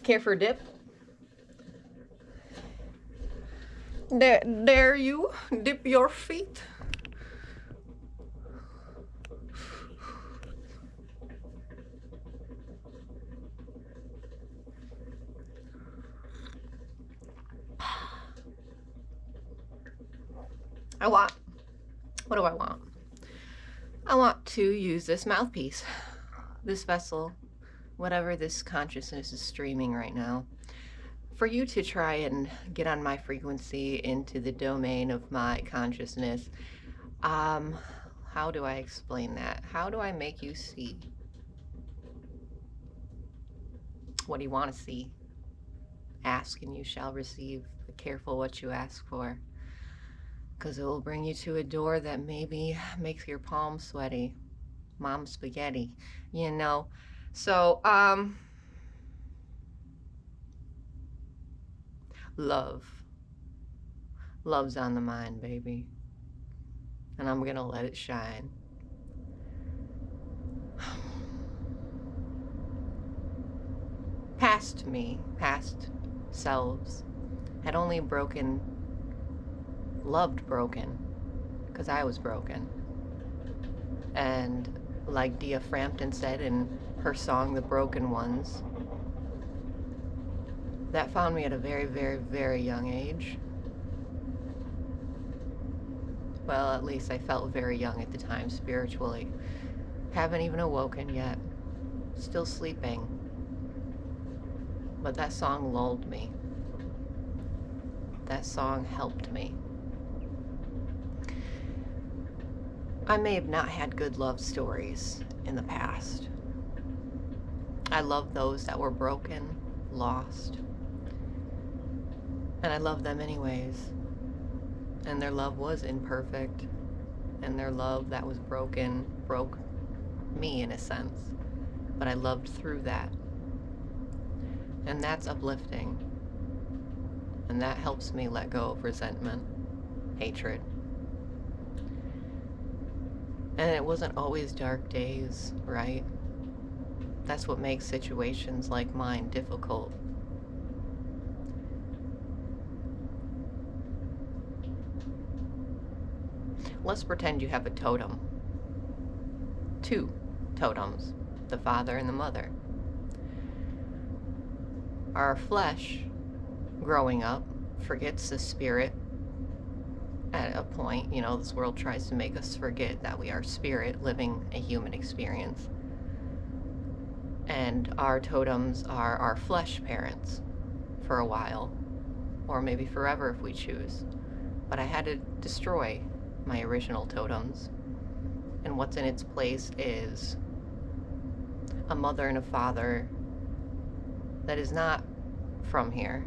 Care for a dip? Dare you dip your feet? What do I want? I want to use this mouthpiece, this vessel, whatever this consciousness is streaming right now, for you to try and get on my frequency into the domain of my consciousness. How do I explain that? How do I make you see? What do you want to see? Ask and you shall receive. Be careful what you ask for, because it will bring you to a door that maybe makes your palms sweaty. Mom spaghetti, you know. So, love. Love's on the mind, baby. And I'm gonna let it shine. Past me, past selves, had only loved broken, because I was broken. And like Dia Frampton said in her song, The Broken Ones, that found me at a very, very, very young age. Well, at least I felt very young at the time, spiritually. Haven't even awoken yet. Still sleeping. But that song lulled me. That song helped me. I may have not had good love stories in the past. I love those that were broken, lost. And I love them anyways. And their love was imperfect. And their love that was broken broke me in a sense. But I loved through that. And that's uplifting. And that helps me let go of resentment, hatred. And it wasn't always dark days, right? That's what makes situations like mine difficult. Let's pretend you have a totem. 2 totems, the father and the mother. Our flesh, growing up, forgets the spirit at a point. You know, this world tries to make us forget that we are spirit living a human experience. And our totems are our flesh parents for a while, or maybe forever if we choose. But I had to destroy my original totems. And what's in its place is a mother and a father that is not from here,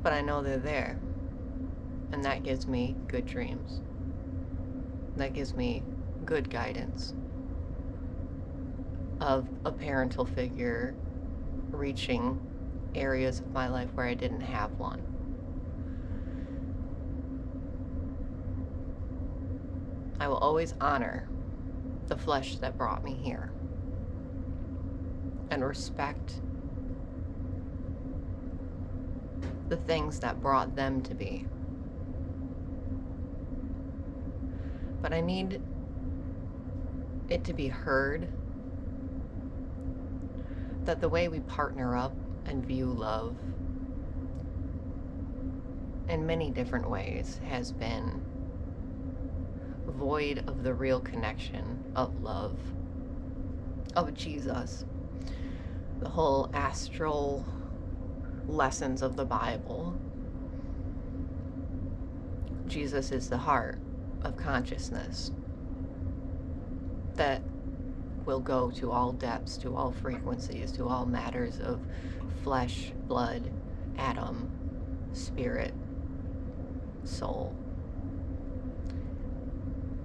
but I know they're there. And that gives me good dreams. That gives me good guidance of a parental figure reaching areas of my life where I didn't have one. I will always honor the flesh that brought me here and respect the things that brought them to be. But I need it to be heard that the way we partner up and view love in many different ways has been void of the real connection of love, of Jesus. The whole astral lessons of the Bible. Jesus is the heart of consciousness that will go to all depths, to all frequencies, to all matters of flesh, blood, atom, spirit, soul,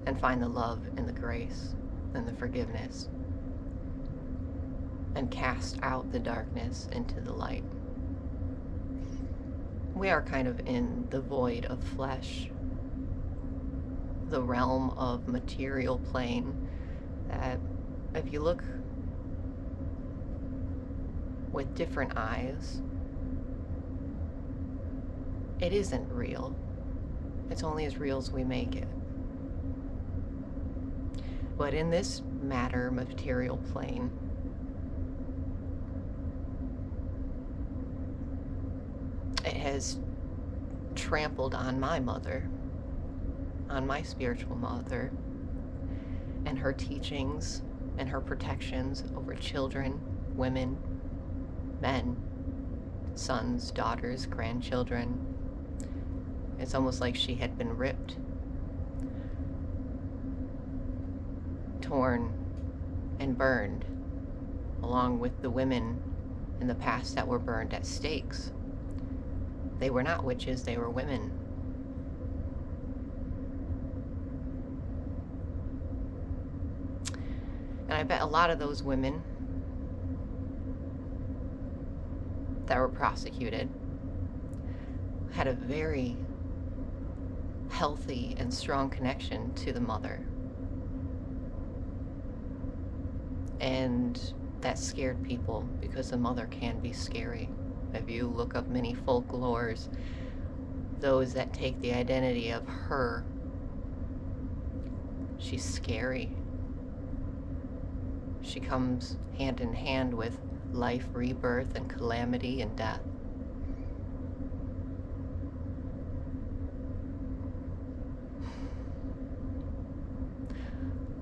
and find the love and the grace and the forgiveness and cast out the darkness into the light. We are kind of in the void of flesh, the realm of material plane, that if you look with different eyes, it isn't real. It's only as real as we make it. But in this matter, material plane, it has trampled on my mother, on my spiritual mother, and her teachings and her protections over children, women, men, sons, daughters, grandchildren. It's almost like she had been ripped, torn, and burned, along with the women in the past that were burned at stakes. They were not witches, they were women. And I bet a lot of those women that were prosecuted had a very healthy and strong connection to the mother. And that scared people because the mother can be scary. If you look up many folklores, those that take the identity of her, she's scary. She comes hand in hand with life, rebirth, and calamity and death.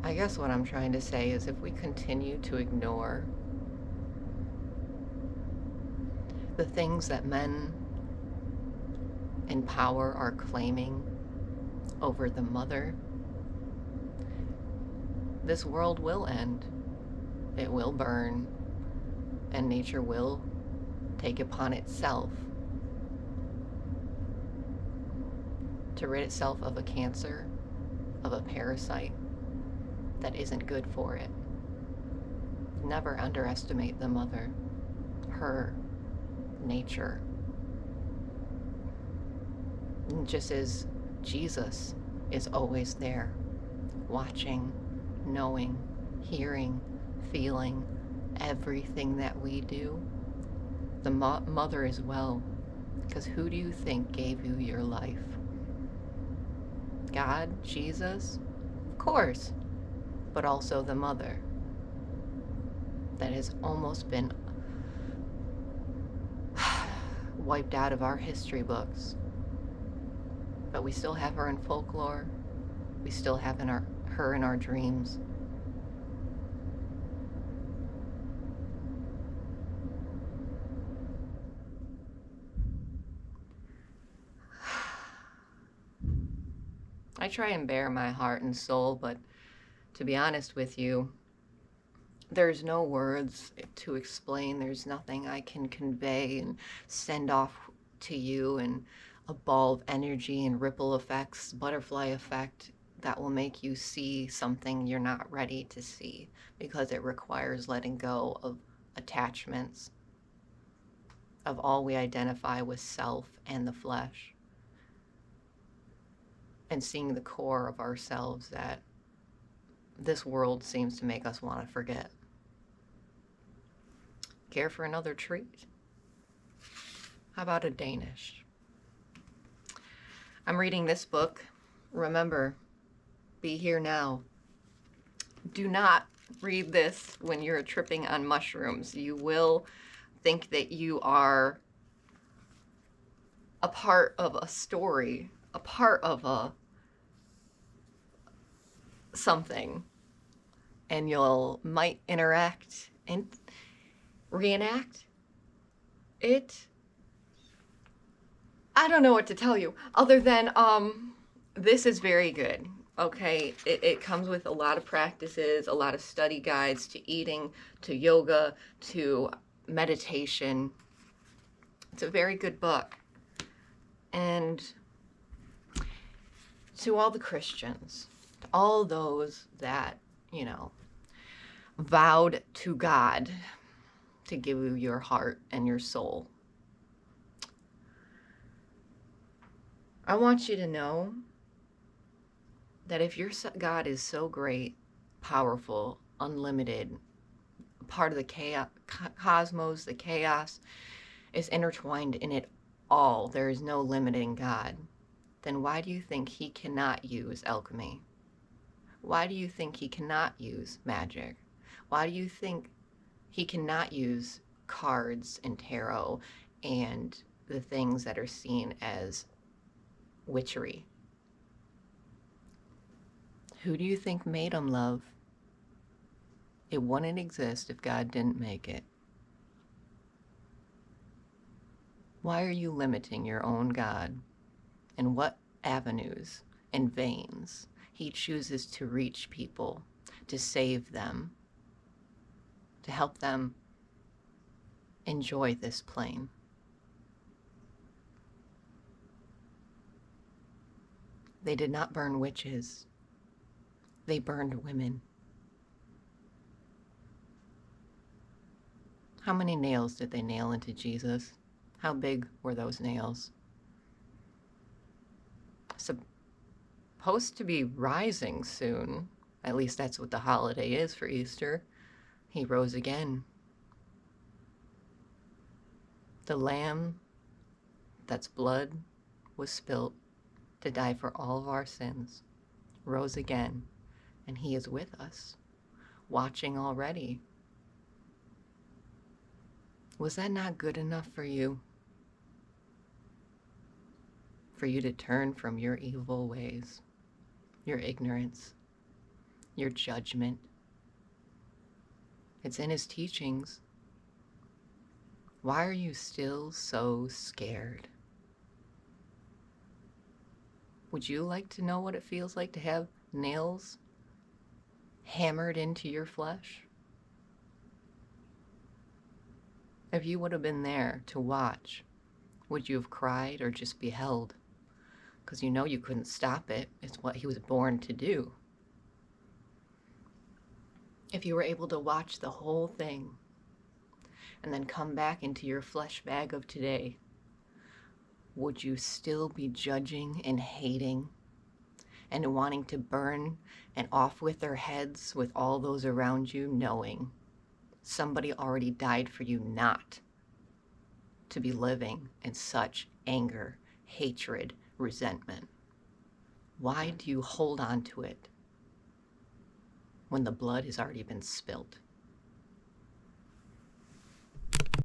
I guess what I'm trying to say is if we continue to ignore the things that men in power are claiming over the mother, this world will end. It will burn, and nature will take upon itself to rid itself of a cancer, of a parasite that isn't good for it. Never underestimate the mother, her nature. And just as Jesus is always there, watching, knowing, hearing, feeling everything that we do, the mother as well. Because who do you think gave you your life? God? Jesus? Of course. But also the mother that has almost been wiped out of our history books. But we still have her in folklore. We still have her in our dreams. I try and bare my heart and soul, but to be honest with you, there's no words to explain. There's nothing I can convey and send off to you and a ball of energy and ripple effects, butterfly effect that will make you see something you're not ready to see, because it requires letting go of attachments, of all we identify with self and the flesh, and seeing the core of ourselves that this world seems to make us want to forget. Care for another treat? How about a Danish? I'm reading this book. Remember, be here now. Do not read this when you're tripping on mushrooms. You will think that you are a part of a story, a part of something, and you'll might interact and reenact it. I don't know what to tell you other than this is very good. Okay, it comes with a lot of practices, a lot of study guides to eating, to yoga, to meditation. It's a very good book. And to all the Christians, to all those that, vowed to God to give you your heart and your soul, I want you to know that if your God is so great, powerful, unlimited, part of the chaos, cosmos, the chaos is intertwined in it all. There is no limiting God. Then why do you think he cannot use alchemy? Why do you think he cannot use magic? Why do you think he cannot use cards and tarot and the things that are seen as witchery? Who do you think made him, love? It wouldn't exist if God didn't make it. Why are you limiting your own God? And what avenues and veins he chooses to reach people, to save them, to help them enjoy this plane? They did not burn witches. They burned women. How many nails did they nail into Jesus? How big were those nails? Supposed to be rising soon. At least that's what the holiday is for Easter. He rose again. The lamb that's blood was spilt to die for all of our sins rose again, and he is with us, watching already. Was that not good enough for you? For you to turn from your evil ways, your ignorance, your judgment? It's in his teachings. Why are you still so scared? Would you like to know what it feels like to have nails hammered into your flesh? If you would have been there to watch, would you have cried or just beheld? Because you know you couldn't stop it. It's what he was born to do. If you were able to watch the whole thing and then come back into your flesh bag of today, would you still be judging and hating and wanting to burn and off with their heads with all those around you, knowing somebody already died for you not to be living in such anger, hatred, resentment? Why do you hold on to it when the blood has already been spilt?